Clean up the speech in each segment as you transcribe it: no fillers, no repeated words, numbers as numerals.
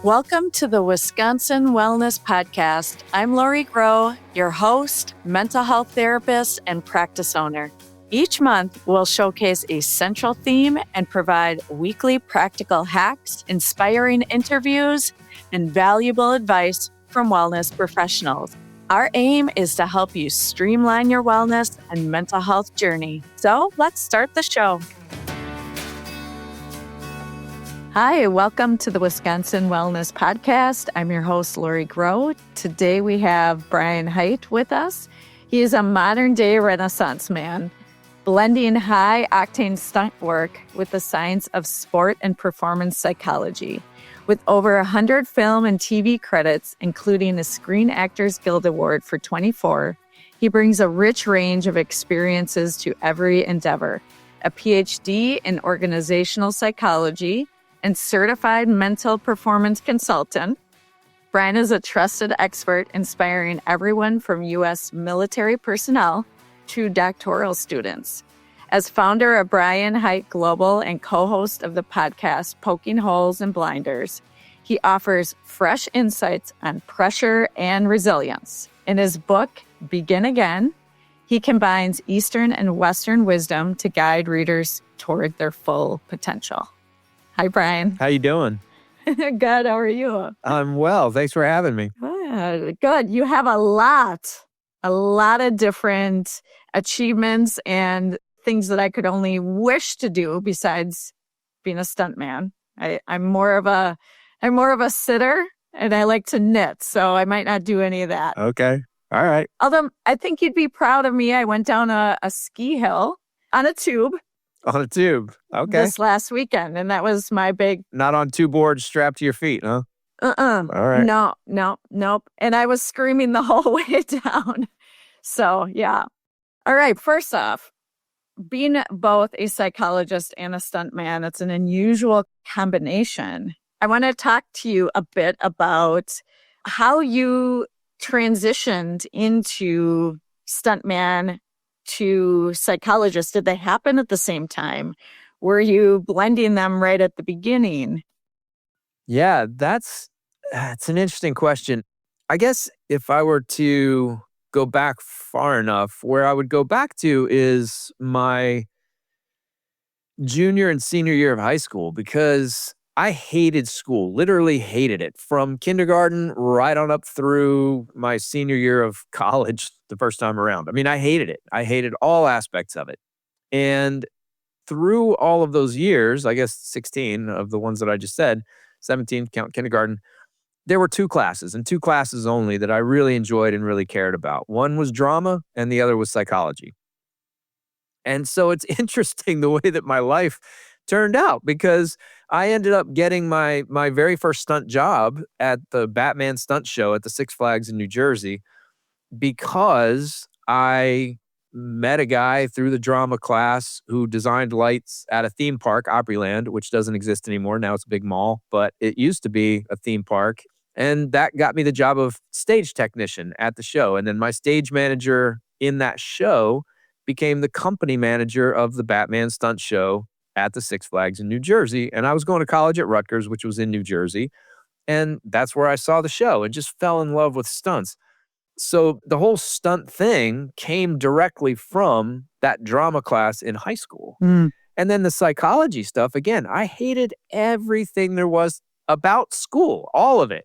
Welcome to the Wisconsin Wellness Podcast. I'm Lori Groh, your host, mental health therapist, and practice owner. Each month, we'll showcase a central theme and provide weekly practical hacks, inspiring interviews, and valuable advice from wellness professionals. Our aim is to help you streamline your wellness and mental health journey. So let's start the show. Hi, welcome to the Wisconsin Wellness Podcast. I'm your host, Lori Groh. Today we have Brian Hite with us. He is a modern-day Renaissance man, blending high-octane stunt work with the science of sport and performance psychology. With over 100 film and TV credits, including a Screen Actors Guild Award for 24, he brings a rich range of experiences to every endeavor. A PhD in organizational psychology and certified mental performance consultant, Brian is a trusted expert inspiring everyone from U.S. military personnel to doctoral students. As founder of Brian Hite Global and co-host of the podcast Poking Holes and Blinders, he offers fresh insights on pressure and resilience. In his book, Begin Again, he combines Eastern and Western wisdom to guide readers toward their full potential. Hi, Brian. How you doing? Good. How are you? I'm well. Thanks for having me. Good. You have a lot of different achievements and things that I could only wish to do besides being a stuntman. I'm more of a sitter, and I like to knit, so I might not do any of that. Okay. All right. Although I think you'd be proud of me. I went down a ski hill on a tube. On a tube. Okay. This last weekend, and that was my big... Not on two boards strapped to your feet, huh? All right. Nope. And I was screaming the whole way down. So, yeah. All right. First off, being both a psychologist and a stuntman, it's an unusual combination. I want to talk to you a bit about how you transitioned into stuntman to psychologist. Did they happen at the same time? Were you blending them right at the beginning? Yeah, that's an interesting question. I guess if I were to go back far enough, where I would go back to is my junior and senior year of high school, because I hated school, literally hated it from kindergarten right on up through my senior year of college the first time around. I mean, I hated it. I hated all aspects of it. And through all of those years, I guess 16 of the ones that I just said, 17, count kindergarten, there were two classes and two classes only that I really enjoyed and really cared about. One was drama and the other was psychology. And so it's interesting the way that my life turned out, because I ended up getting my very first stunt job at the Batman stunt show at the Six Flags in New Jersey, because I met a guy through the drama class who designed lights at a theme park, Opryland, which doesn't exist anymore. Now it's a big mall, but it used to be a theme park. And that got me the job of stage technician at the show. And then my stage manager in that show became the company manager of the Batman stunt show at the Six Flags in New Jersey. And I was going to college at Rutgers, which was in New Jersey. And that's where I saw the show and just fell in love with stunts. So the whole stunt thing came directly from that drama class in high school. And then the psychology stuff, again, I hated everything there was about school, all of it,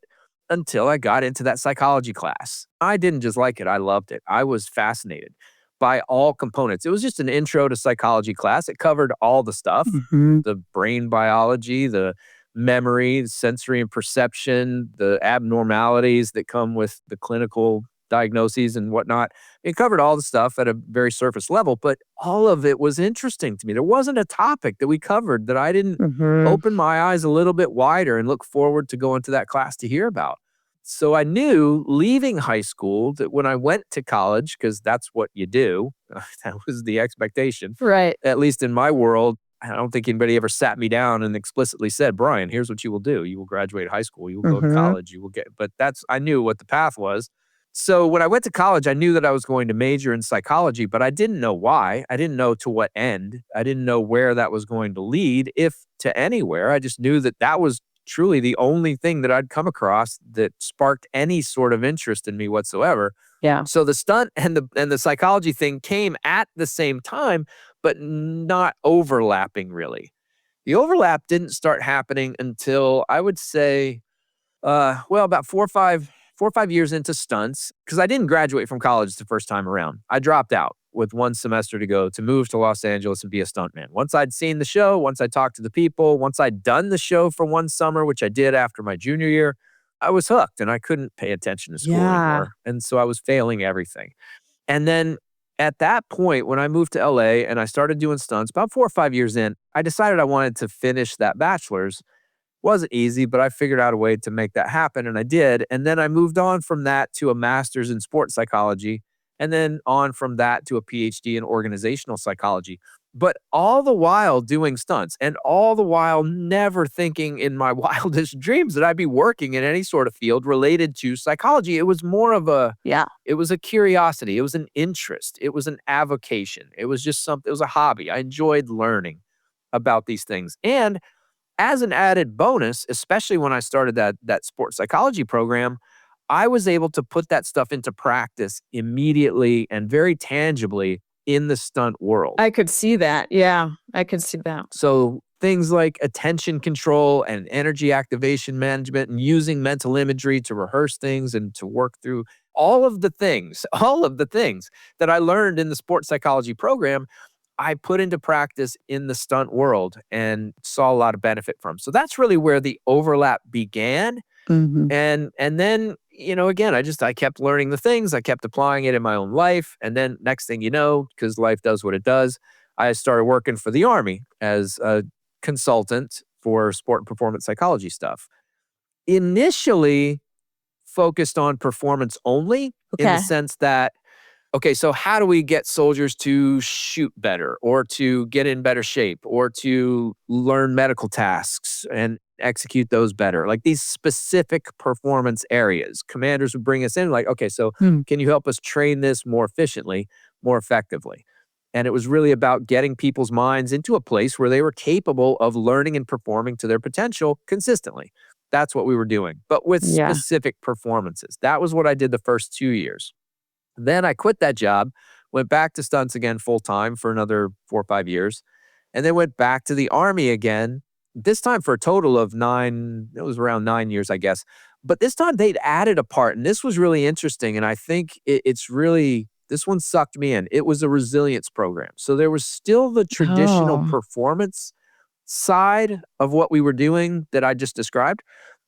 until I got into that psychology class. I didn't just like it. I loved it. I was fascinated by all components. It was just an intro to psychology class. It covered all the stuff, the brain biology, the memory, the sensory and perception, the abnormalities that come with the clinical diagnoses and whatnot. It covered all the stuff at a very surface level, but all of it was interesting to me. There wasn't a topic that we covered that I didn't open my eyes a little bit wider and look forward to going to that class to hear about. So I knew leaving high school that when I went to college, because that's what you do, that was the expectation. Right. At least in my world, I don't think anybody ever sat me down and explicitly said, Brian, here's what you will do. You will graduate high school. You will go to college. You will get, but I knew what the path was. So when I went to college, I knew that I was going to major in psychology, but I didn't know why. I didn't know to what end. I didn't know where that was going to lead, if to anywhere. I just knew that that was truly the only thing that I'd come across that sparked any sort of interest in me whatsoever. Yeah. So the stunt and the psychology thing came at the same time, but not overlapping really. The overlap didn't start happening until I would say, about 4 or 5 years into stunts, because I didn't graduate from college the first time around. I dropped out with one semester to go to move to Los Angeles and be a stuntman. Once I'd seen the show, once I talked to the people, once I'd done the show for one summer, which I did after my junior year, I was hooked and I couldn't pay attention to school Yeah. anymore. And so I was failing everything. And then at that point, when I moved to LA and I started doing stunts, about 4 or 5 years in, I decided I wanted to finish that bachelor's. Wasn't easy, but I figured out a way to make that happen, and I did. And then I moved on from that to a master's in sports psychology, and then on from that to a PhD in organizational psychology. But all the while doing stunts, and all the while never thinking in my wildest dreams that I'd be working in any sort of field related to psychology. It was more of a Yeah. it was a curiosity, it was an interest, it was an avocation. It was just something, it was a hobby. I enjoyed learning about these things. And as an added bonus, especially when I started that sports psychology program, I was able to put that stuff into practice immediately and very tangibly in the stunt world. I could see that. Yeah. I could see that. So things like attention control and energy activation management and using mental imagery to rehearse things and to work through all of the things, all of the things that I learned in the sports psychology program, I put into practice in the stunt world and saw a lot of benefit from. So that's really where the overlap began. Hmm. And then, again, I kept learning the things, I kept applying it in my own life. And then next thing you know, because life does what it does, I started working for the Army as a consultant for sport and performance psychology stuff. Initially focused on performance only in the Okay. sense that, okay, so how do we get soldiers to shoot better or to get in better shape or to learn medical tasks and execute those better? Like these specific performance areas. Commanders would bring us in like, okay, so Hmm. can you help us train this more efficiently, more effectively? And it was really about getting people's minds into a place where they were capable of learning and performing to their potential consistently. That's what we were doing, but with Yeah. specific performances. That was what I did the first 2 years. Then I quit that job, went back to stunts again full time for another 4 or 5 years, and then went back to the Army again, this time for a total of 9, it was around 9 years, I guess. But this time they'd added a part, and this was really interesting. And I think it's really, this one sucked me in. It was a resilience program. So there was still the traditional Oh. performance side of what we were doing that I just described.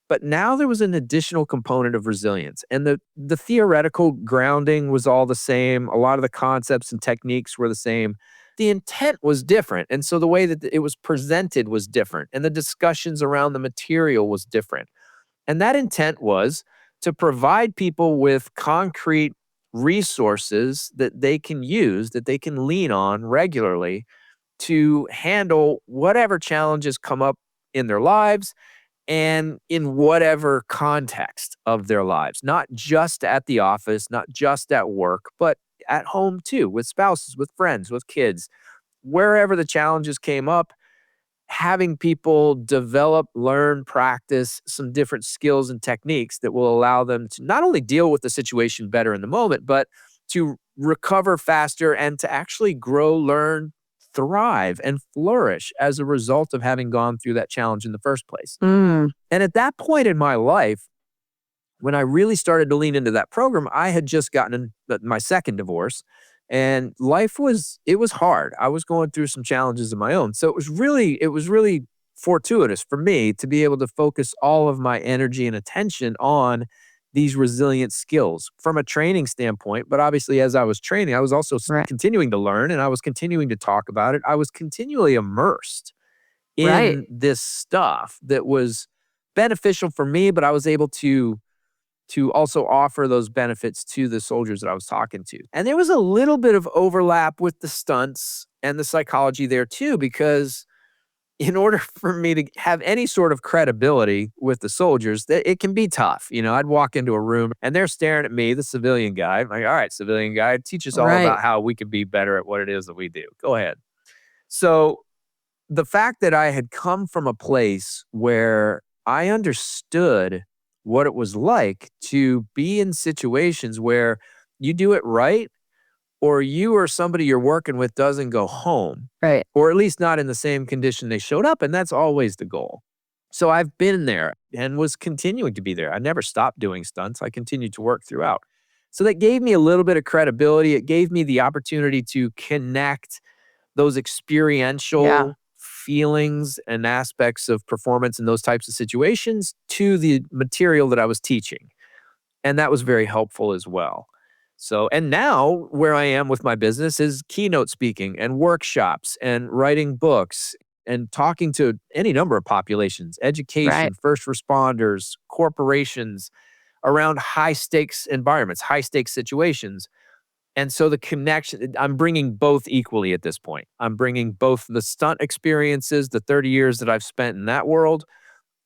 But now there was an additional component of resilience, and the theoretical grounding was all the same. A lot of the concepts and techniques were the same. The intent was different, and so the way that it was presented was different, and the discussions around the material was different. And that intent was to provide people with concrete resources that they can use, that they can lean on regularly to handle whatever challenges come up in their lives and in whatever context of their lives, not just at the office, not just at work, but at home too, with spouses, with friends, with kids, wherever the challenges came up, having people develop, learn, practice some different skills and techniques that will allow them to not only deal with the situation better in the moment, but to recover faster and to actually grow, learn, thrive, and flourish as a result of having gone through that challenge in the first place. Mm. And at that point in my life, when I really started to lean into that program, I had just gotten my second divorce, and it was hard. I was going through some challenges of my own. So it was really fortuitous for me to be able to focus all of my energy and attention on these resilient skills from a training standpoint. But obviously, as I was training, I was also Right. continuing to learn and I was continuing to talk about it. I was continually immersed Right. in this stuff that was beneficial for me, but I was able to also offer those benefits to the soldiers that I was talking to. And there was a little bit of overlap with the stunts and the psychology there too, because in order for me to have any sort of credibility with the soldiers, that it can be tough. I'd walk into a room and they're staring at me, the civilian guy. I'm like, all right, civilian guy, teach us all Right. about how we can be better at what it is that we do. Go ahead. So the fact that I had come from a place where I understood what it was like to be in situations where you do it right, or you or somebody you're working with doesn't go home, Right. or at least not in the same condition they showed up. And that's always the goal. So I've been there and was continuing to be there. I never stopped doing stunts. I continued to work throughout. So that gave me a little bit of credibility. It gave me the opportunity to connect those Yeah. experiential feelings and aspects of performance in those types of situations to the material that I was teaching. And that was very helpful as well. So, and now where I am with my business is keynote speaking and workshops and writing books and talking to any number of populations, Right. education, first responders, corporations around high stakes environments, high stakes situations. And so the connection, I'm bringing both equally at this point. I'm bringing both the stunt experiences, the 30 years that I've spent in that world,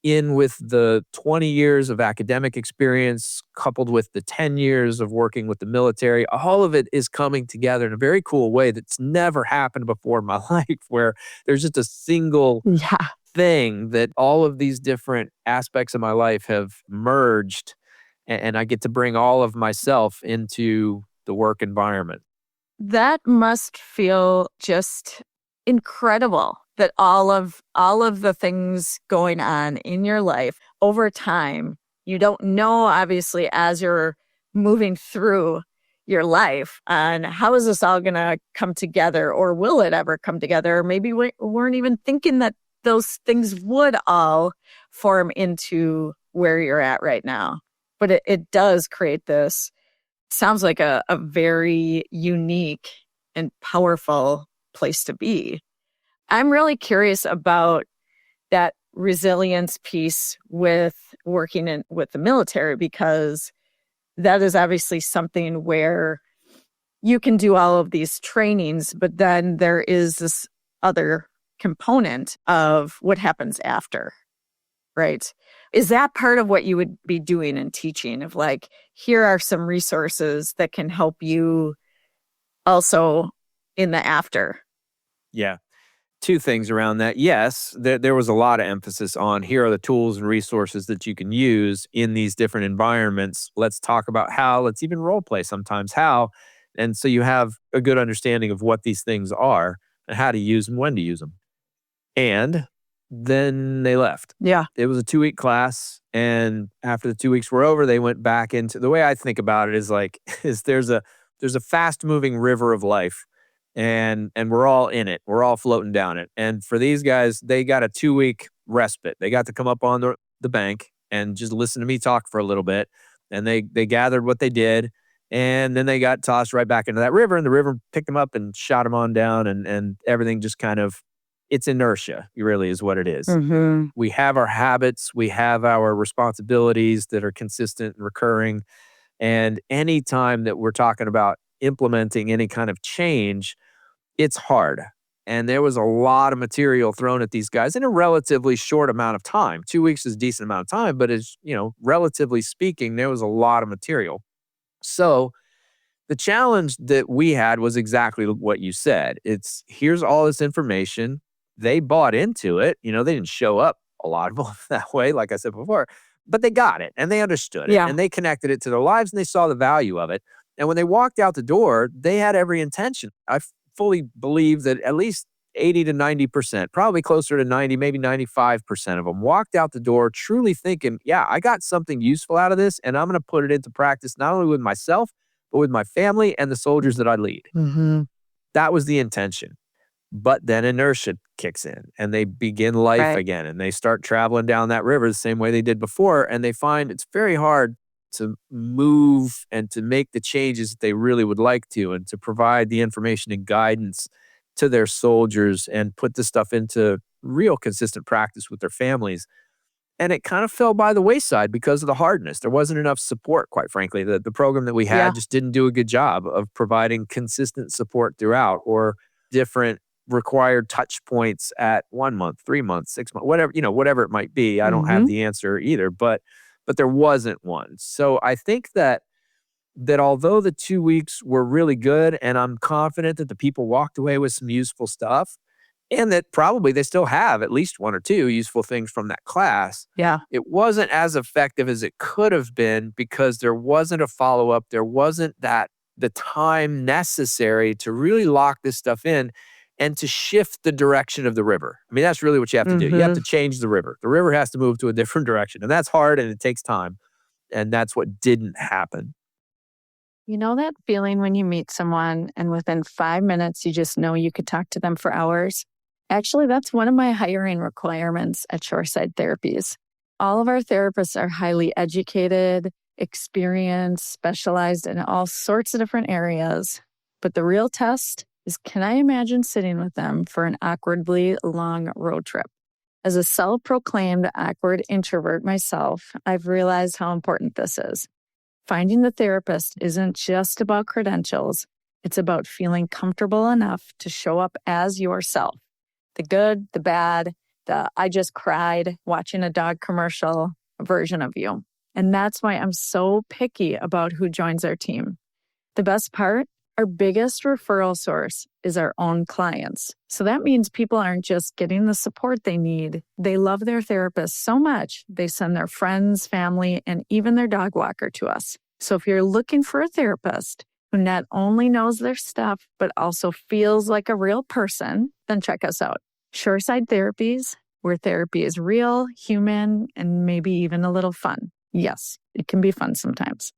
in with the 20 years of academic experience, coupled with the 10 years of working with the military. All of it is coming together in a very cool way that's never happened before in my life, where there's just a single Yeah. thing that all of these different aspects of my life have merged, and I get to bring all of myself into the work environment. That must feel just incredible that all of the things going on in your life over time, you don't know obviously as you're moving through your life on how is this all going to come together, or will it ever come together? Or maybe we weren't even thinking that those things would all form into where you're at right now. But it does create this. Sounds like a very unique and powerful place to be. I'm really curious about that resilience piece with working with the military, because that is obviously something where you can do all of these trainings, but then there is this other component of what happens after, right? Is that part of what you would be doing and teaching, of like, here are some resources that can help you also in the after? Yeah. Two things around that. Yes, there was a lot of emphasis on here are the tools and resources that you can use in these different environments. Let's talk about how, let's even role play sometimes how. And so you have a good understanding of what these things are and how to use them, when to use them. And then they left. Yeah. It was a 2-week class. And after the 2 weeks were over, they went back into the way I think about it is like, is there's a fast moving river of life, and we're all in it. We're all floating down it. And for these guys, they got a 2-week respite. They got to come up on the bank and just listen to me talk for a little bit. And they gathered what they did. And then they got tossed right back into that river, and the river picked them up and shot them on down, and everything just kind of, it's inertia, really is what it is. Mm-hmm. We have our habits, we have our responsibilities that are consistent and recurring. And anytime that we're talking about implementing any kind of change, it's hard. And there was a lot of material thrown at these guys in a relatively short amount of time. 2 weeks is a decent amount of time, but as you know, relatively speaking, there was a lot of material. So the challenge that we had was exactly what you said. It's here's all this information. They bought into it. They didn't show up a lot of them that way, like I said before, but they got it and they understood it Yeah. and they connected it to their lives and they saw the value of it. And when they walked out the door, they had every intention. I fully believe that at least 80 to 90%, probably closer to 90, maybe 95% of them walked out the door truly thinking, yeah, I got something useful out of this and I'm going to put it into practice, not only with myself, but with my family and the soldiers that I lead. Mm-hmm. That was the intention. But then inertia kicks in and they begin life Right. again and they start traveling down that river the same way they did before. And they find it's very hard to move and to make the changes that they really would like to, and to provide the information and guidance to their soldiers and put this stuff into real consistent practice with their families. And it kind of fell by the wayside because of the hardness. There wasn't enough support, quite frankly. The program that we Yeah. had just didn't do a good job of providing consistent support throughout, or different required touch points at 1 month, 3 months, 6 months, whatever it might be. I don't have Mm-hmm. the answer either, but there wasn't one. So I think that although the 2 weeks were really good, and I'm confident that the people walked away with some useful stuff, and that probably they still have at least one or two useful things from that class. Yeah. It wasn't as effective as it could have been because there wasn't a follow-up. There wasn't the time necessary to really lock this stuff in and to shift the direction of the river. I mean, that's really what you have to do. You have Hmm. to change the river. The river has to move to a different direction, and that's hard and it takes time. And that's what didn't happen. You know that feeling when you meet someone and within 5 minutes, you just know you could talk to them for hours? Actually, that's one of my hiring requirements at Shoreside Therapies. All of our therapists are highly educated, experienced, specialized in all sorts of different areas. But the real test is, can I imagine sitting with them for an awkwardly long road trip? As a self-proclaimed awkward introvert myself, I've realized how important this is. Finding the therapist isn't just about credentials. It's about feeling comfortable enough to show up as yourself. The good, the bad, the I just cried watching a dog commercial version of you. And that's why I'm so picky about who joins our team. The best part, our biggest referral source is our own clients. So that means people aren't just getting the support they need. They love their therapist so much, they send their friends, family, and even their dog walker to us. So if you're looking for a therapist who not only knows their stuff, but also feels like a real person, then check us out. Shoreside Therapies, where therapy is real, human, and maybe even a little fun. Yes, it can be fun sometimes.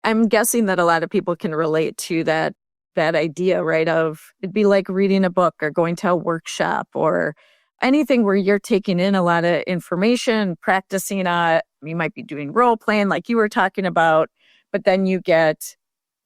I'm guessing that a lot of people can relate to that idea, right? Of it'd be like reading a book or going to a workshop or anything where you're taking in a lot of information, practicing. You might be doing role playing like you were talking about, but then you get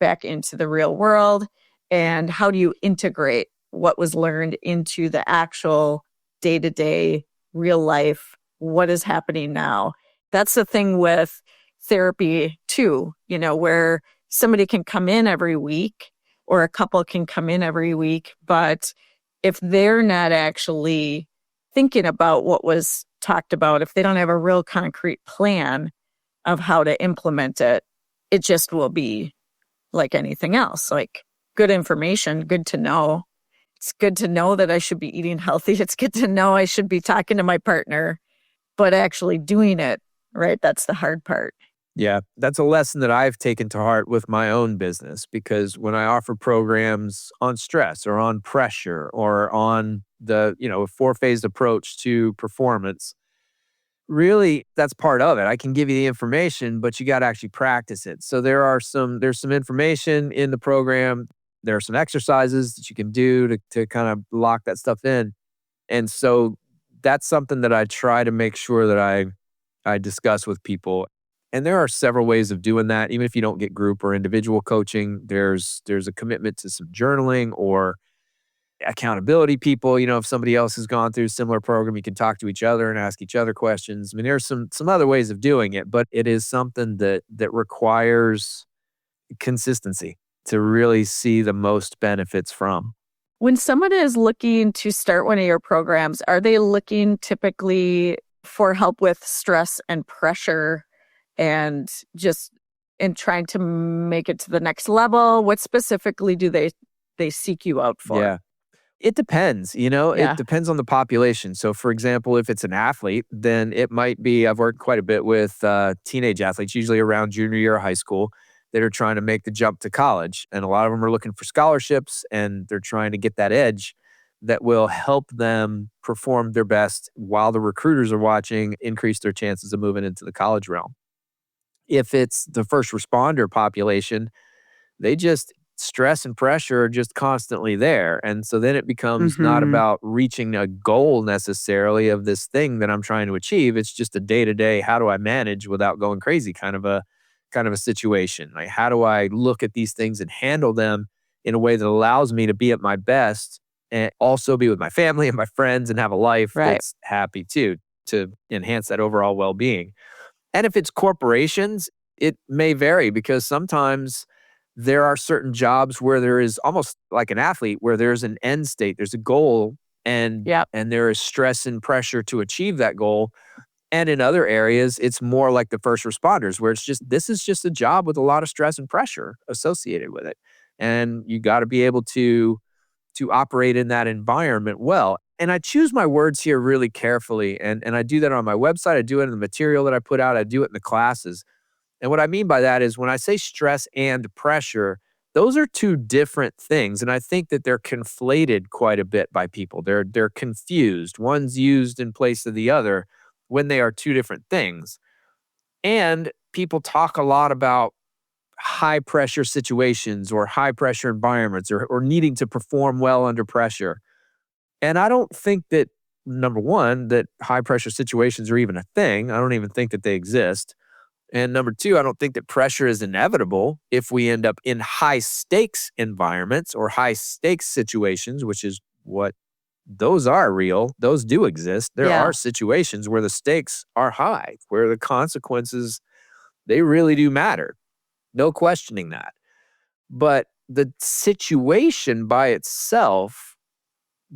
back into the real world. And how do you integrate what was learned into the actual day-to-day real life? What is happening now? That's the thing with therapy too, where somebody can come in every week or a couple can come in every week, but if they're not actually thinking about what was talked about, if they don't have a real concrete plan of how to implement it, it just will be like anything else, like good information, good to know. It's good to know that I should be eating healthy. It's good to know I should be talking to my partner, but actually doing it, right? That's the hard part. Yeah, that's a lesson that I've taken to heart with my own business because when I offer programs on stress or on pressure or on the, four-phased approach to performance, really that's part of it. I can give you the information, but you got to actually practice it. So there's some information in the program. There are some exercises that you can do to kind of lock that stuff in. And so that's something that I try to make sure that I discuss with people. And there are several ways of doing that. Even if you don't get group or individual coaching, there's a commitment to some journaling or accountability people. If somebody else has gone through a similar program, you can talk to each other and ask each other questions. I mean, there's some other ways of doing it, but it is something that requires consistency to really see the most benefits from. When someone is looking to start one of your programs, are they looking typically for help with stress and pressure and just in trying to make it to the next level? What specifically do they seek you out for? Yeah. It depends, Yeah. it depends on the population. So, for example, if it's an athlete, then it might be, I've worked quite a bit with teenage athletes, usually around junior year of high school, that are trying to make the jump to college. And a lot of them are looking for scholarships and they're trying to get that edge that will help them perform their best while the recruiters are watching, increase their chances of moving into the college realm. If it's the first responder population, they just stress and pressure are just constantly there. And so then it becomes not Mm-hmm. about reaching a goal necessarily of this thing that I'm trying to achieve. It's just a day-to-day, how do I manage without going crazy kind of a situation. Like how do I look at these things and handle them in a way that allows me to be at my best and also be with my family and my friends and have a life Right. that's happy too, to enhance that overall well-being. And if it's corporations, it may vary because sometimes there are certain jobs where there is almost like an athlete where there's an end state, there's a goal and Yep. and there is stress and pressure to achieve that goal. And in other areas, it's more like the first responders where this is just a job with a lot of stress and pressure associated with it. And you got to be able to to operate in that environment well. And I choose my words here really carefully. And I do that on my website. I do it in the material that I put out. I do it in the classes. And what I mean by that is when I say stress and pressure, those are two different things. And I think that they're conflated quite a bit by people. They're confused. One's used in place of the other when they are two different things. And people talk a lot about high pressure situations or high pressure environments or needing to perform well under pressure. And I don't think that, number one, that high pressure situations are even a thing. I don't even think that they exist. And number two, I don't think that pressure is inevitable if we end up in high stakes environments or high stakes situations, which is what those are real. Those do exist. There Yeah. are situations where the stakes are high, where the consequences, they really do matter. No questioning that. But the situation by itself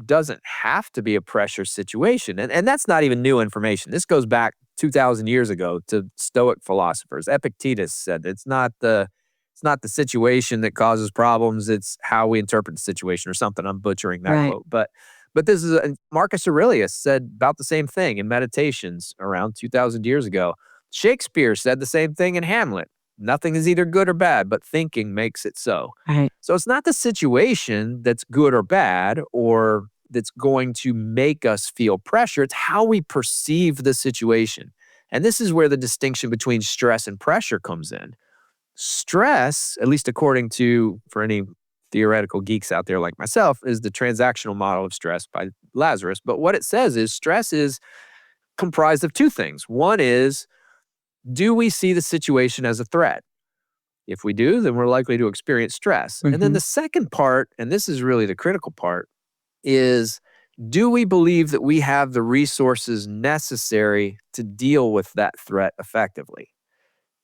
doesn't have to be a pressure situation. And that's not even new information. This goes back 2,000 years ago to Stoic philosophers. Epictetus said it's not the situation that causes problems, it's how we interpret the situation or something. I'm butchering that Right. quote. But this is Marcus Aurelius said about the same thing in Meditations around 2,000 years ago. Shakespeare said the same thing in Hamlet. Nothing is either good or bad, but thinking makes it so. Right. So it's not the situation that's good or bad or that's going to make us feel pressure. It's how we perceive the situation. And this is where the distinction between stress and pressure comes in. Stress, at least according to, for any theoretical geeks out there like myself, is the transactional model of stress by Lazarus. But what it says is stress is comprised of two things. One is, do we see the situation as a threat? If we do, then we're likely to experience stress. And then the second part, and this is really the critical part, is do we believe that we have the resources necessary to deal with that threat effectively?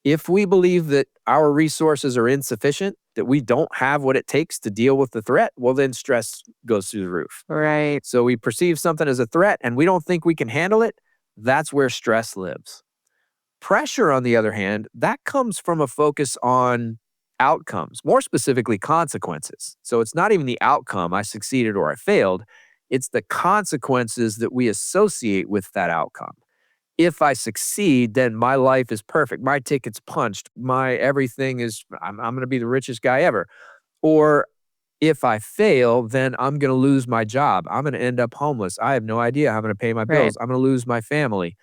If we believe that our resources are insufficient, that we don't have what it takes to deal with the threat, well, then stress goes through the roof. Right. So we perceive something as a threat and we don't think we can handle it. That's where stress lives. Pressure, on the other hand, that comes from a focus on outcomes, more specifically consequences. So it's not even the outcome, I succeeded or I failed. It's the consequences that we associate with that outcome. If I succeed, then my life is perfect. My ticket's punched. My everything is, I'm going to be the richest guy ever. Or if I fail, then I'm going to lose my job. I'm going to end up homeless. I have no idea how I'm going to pay my bills. I'm going to lose my family.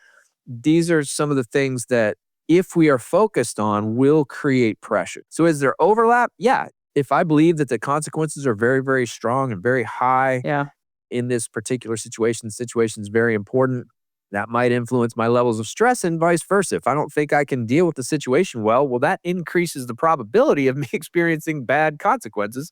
These are some of the things that, if we are focused on, will create pressure. So is there overlap? Yeah. If I believe that the consequences are very, very strong and very high in this particular situation, the situation is very important, that might influence my levels of stress and vice versa. If I don't think I can deal with the situation well, that increases the probability of me experiencing bad consequences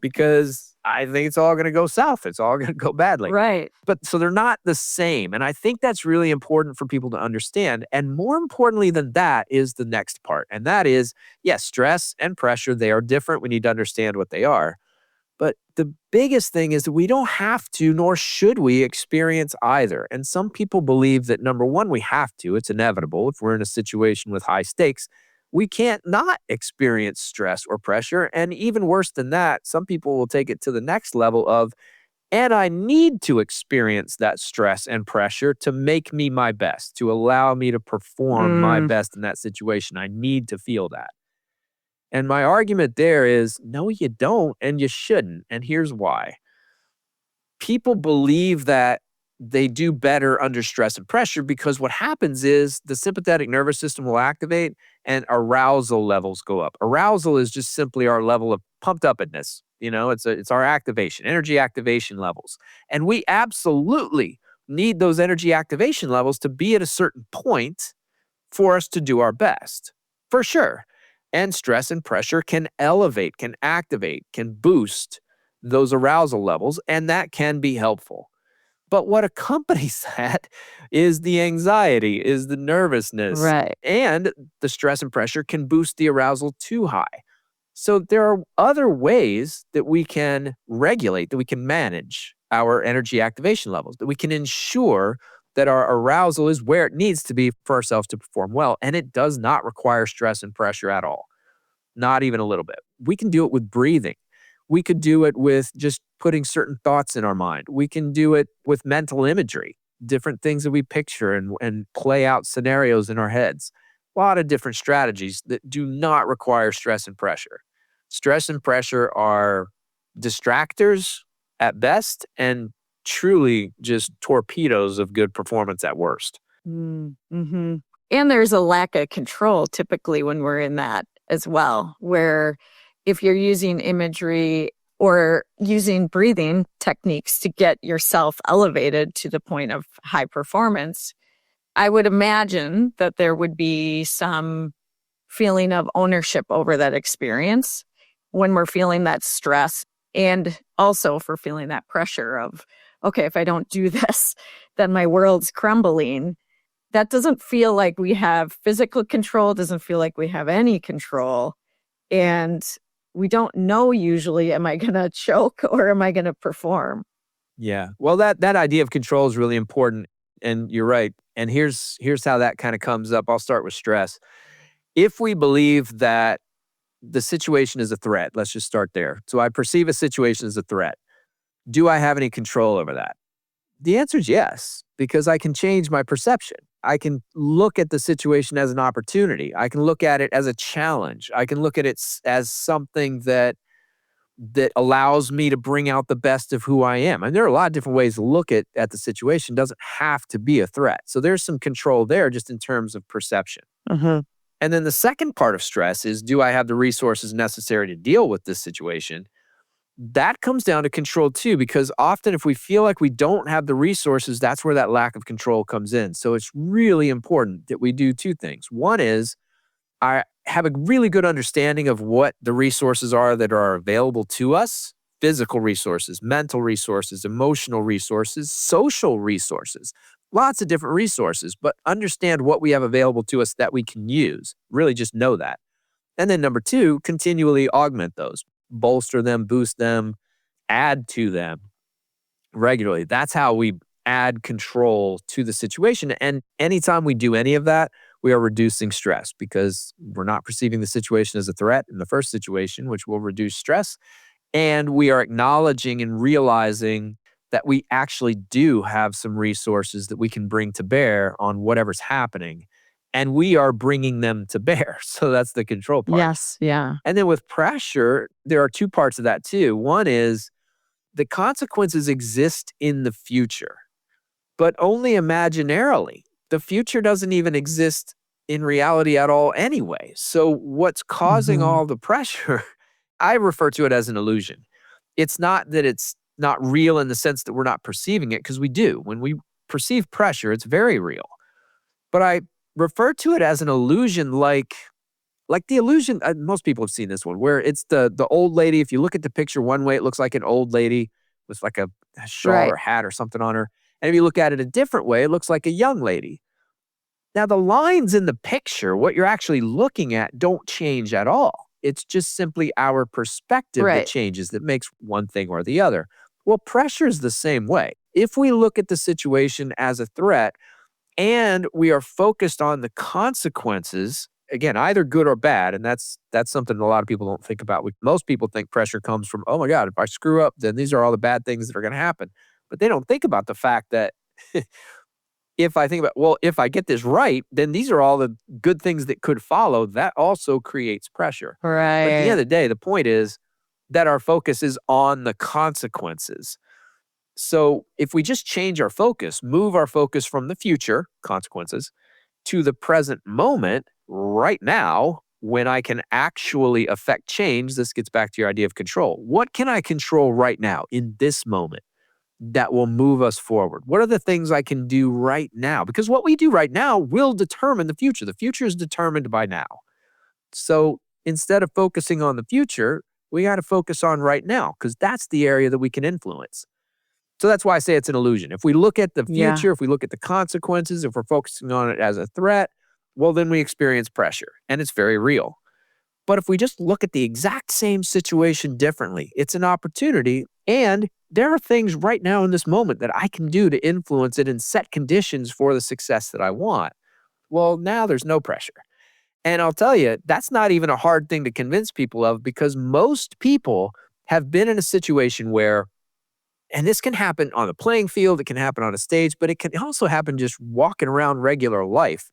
because I think it's all going to go south. It's all going to go badly. Right. But so they're not the same. And I think that's really important for people to understand. And more importantly than that is the next part. And that is, yes, stress and pressure, they are different. We need to understand what they are. But the biggest thing is that we don't have to, nor should we experience either. And some people believe that, number one, we have to. It's inevitable. If we're in a situation with high stakes, we can't not experience stress or pressure. And even worse than that, some people will take it to the next level of, and I need to experience that stress and pressure to make me my best, to allow me to perform my best in that situation. I need to feel that. And my argument there is, no, you don't, and you shouldn't. And here's why. People believe that they do better under stress and pressure because what happens is the sympathetic nervous system will activate and arousal levels go up. Arousal is just simply our level of pumped upness. It's our activation, energy activation levels. And we absolutely need those energy activation levels to be at a certain point for us to do our best, for sure. And stress and pressure can elevate, can activate, can boost those arousal levels, and that can be helpful. But what accompanies that is the anxiety, is the nervousness, Right. and the stress and pressure can boost the arousal too high. So there are other ways that we can regulate, that we can manage our energy activation levels, that we can ensure that our arousal is where it needs to be for ourselves to perform well. And it does not require stress and pressure at all. Not even a little bit. We can do it with breathing. We could do it with just putting certain thoughts in our mind. We can do it with mental imagery, different things that we picture and play out scenarios in our heads. A lot of different strategies that do not require stress and pressure. Stress and pressure are distractors at best and truly just torpedoes of good performance at worst. Mm-hmm. And there's a lack of control typically when we're in that as well, where if you're using imagery or using breathing techniques to get yourself elevated to the point of high performance, I would imagine that there would be some feeling of ownership over that experience when we're feeling that stress, and also for feeling that pressure of, okay, if I don't do this, then my world's crumbling. That doesn't feel like we have physical control, doesn't feel like we have any control. And we don't know usually, am I going to choke or am I going to perform? Yeah. Well, that idea of control is really important. And you're right. And here's how that kind of comes up. I'll start with stress. If we believe that the situation is a threat, let's just start there. So I perceive a situation as a threat. Do I have any control over that? The answer is yes, because I can change my perception. I can look at the situation as an opportunity. I can look at it as a challenge. I can look at it as something that allows me to bring out the best of who I am. And there are a lot of different ways to look at the situation. It doesn't have to be a threat. So there's some control there just in terms of perception. Uh-huh. And then the second part of stress is, do I have the resources necessary to deal with this situation? That comes down to control too, because often if we feel like we don't have the resources, that's where that lack of control comes in. So it's really important that we do two things. One is, I have a really good understanding of what the resources are that are available to us: physical resources, mental resources, emotional resources, social resources, lots of different resources, but understand what we have available to us that we can use. Really just know that. And then number two, continually augment those, bolster them, boost them, add to them regularly. That's how we add control to the situation. And anytime we do any of that, we are reducing stress because we're not perceiving the situation as a threat in the first situation, which will reduce stress. And we are acknowledging and realizing that we actually do have some resources that we can bring to bear on whatever's happening. And we are bringing them to bear. So that's the control part. Yes. Yeah. And then with pressure, there are two parts of that too. One is the consequences exist in the future, but only imaginarily. The future doesn't even exist in reality at all anyway. So what's causing all the pressure, I refer to it as an illusion. It's not that it's not real in the sense that we're not perceiving it, because we do. When we perceive pressure, it's very real. But I refer to it as an illusion, like the illusion, most people have seen this one, where it's the old lady. If you look at the picture one way, it looks like an old lady with like a shawl Right. or hat or something on her. And if you look at it a different way, it looks like a young lady. Now, the lines in the picture, what you're actually looking at, don't change at all. It's just simply our perspective that Right. changes, that makes one thing or the other. Well, pressure is the same way. If we look at the situation as a threat and we are focused on the consequences, again, either good or bad, and that's something a lot of people don't think about. Most people think pressure comes from, oh my God, if I screw up, then these are all the bad things that are going to happen. But they don't think about the fact that if I think about, well, if I get this right, then these are all the good things that could follow. That also creates pressure. But at the end of Right. the day, the point is that our focus is on the consequences. So if we just change our focus, move our focus from the future consequences to the present moment, right now, when I can actually affect change, this gets back to your idea of control. What can I control right now in this moment that will move us forward? What are the things I can do right now? Because what we do right now will determine the future. The future is determined by now. So instead of focusing on the future, we got to focus on right now, because that's the area that we can influence. So that's why I say it's an illusion. If we look at the Yeah. future, if we look at the consequences, if we're focusing on it as a threat, well, then we experience pressure, and it's very real. But if we just look at the exact same situation differently, it's an opportunity. And there are things right now in this moment that I can do to influence it and set conditions for the success that I want. Well, now there's no pressure. And I'll tell you, that's not even a hard thing to convince people of, because most people have been in a situation where, and this can happen on the playing field, it can happen on a stage, but it can also happen just walking around regular life.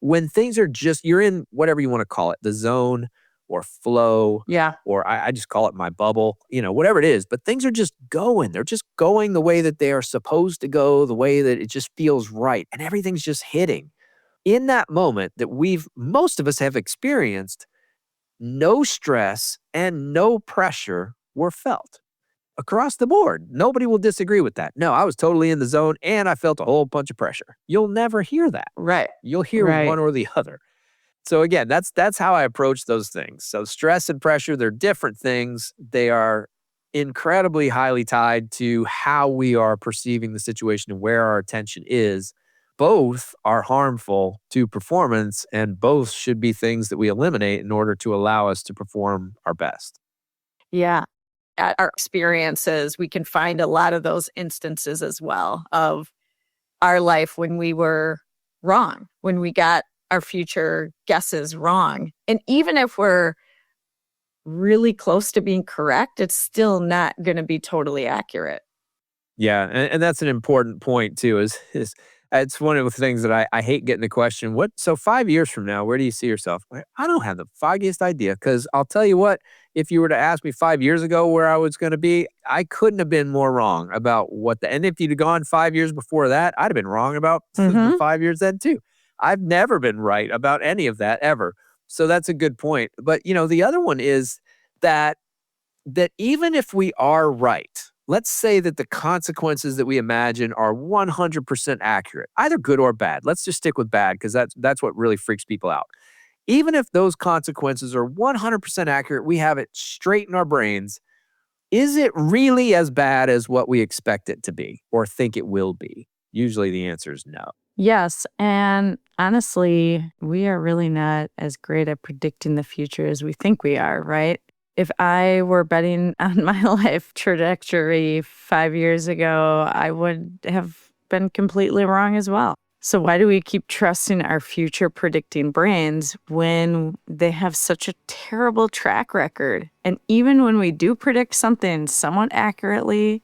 When things are just, you're in whatever you want to call it, the zone or flow, Yeah. or I just call it my bubble, whatever it is, but things are just going. They're just going the way that they are supposed to go, the way that it just feels right, and everything's just hitting. In that moment that most of us have experienced, no stress and no pressure were felt across the board. Nobody will disagree with that. No, I was totally in the zone and I felt a whole bunch of pressure. You'll never hear that. Right. You'll hear Right. one or the other. So again, that's how I approach those things. So stress and pressure, they're different things. They are incredibly highly tied to how we are perceiving the situation and where our attention is. Both are harmful to performance, and both should be things that we eliminate in order to allow us to perform our best. Yeah. At our experiences, we can find a lot of those instances as well of our life when we were wrong, when we got our future guesses wrong. And even if we're really close to being correct, it's still not going to be totally accurate. Yeah, and that's an important point too. Is it's one of the things that I hate getting the question. So 5 years from now, where do you see yourself? I don't have the foggiest idea, because I'll tell you what. If you were to ask me 5 years ago where I was going to be, I couldn't have been more wrong about and if you'd have gone 5 years before that, I'd have been wrong about the 5 years then too. I've never been right about any of that ever. So that's a good point. But the other one is that even if we are right, let's say that the consequences that we imagine are 100% accurate, either good or bad. Let's just stick with bad, because that's what really freaks people out. Even if those consequences are 100% accurate, we have it straight in our brains. Is it really as bad as what we expect it to be or think it will be? Usually the answer is no. Yes. And honestly, we are really not as great at predicting the future as we think we are, right? If I were betting on my life trajectory 5 years ago, I would have been completely wrong as well. So why do we keep trusting our future predicting brains when they have such a terrible track record? And even when we do predict something somewhat accurately,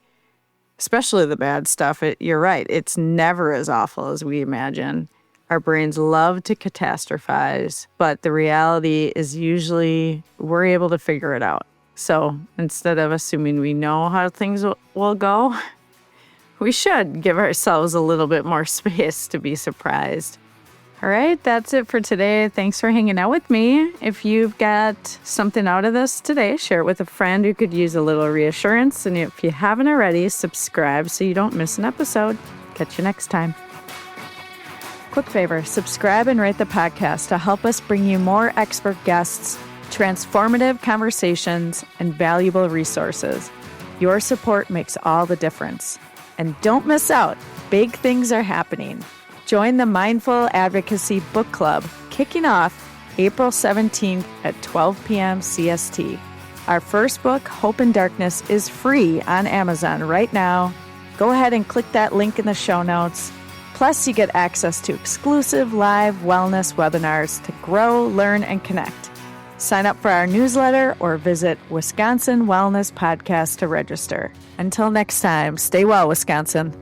especially the bad stuff, you're right, it's never as awful as we imagine. Our brains love to catastrophize, but the reality is usually we're able to figure it out. So instead of assuming we know how things will go, we should give ourselves a little bit more space to be surprised. All right, that's it for today. Thanks for hanging out with me. If you've got something out of this today, share it with a friend who could use a little reassurance. And if you haven't already, subscribe so you don't miss an episode. Catch you next time. Quick favor, subscribe and rate the podcast to help us bring you more expert guests, transformative conversations, and valuable resources. Your support makes all the difference. And don't miss out. Big things are happening. Join the Mindful Advocacy Book Club, kicking off April 17th at 12 p.m. CST. Our first book, Hope in Darkness, is free on Amazon right now. Go ahead and click that link in the show notes. Plus, you get access to exclusive live wellness webinars to grow, learn, and connect. Sign up for our newsletter or visit Wisconsin Wellness Podcast to register. Until next time, stay well, Wisconsin.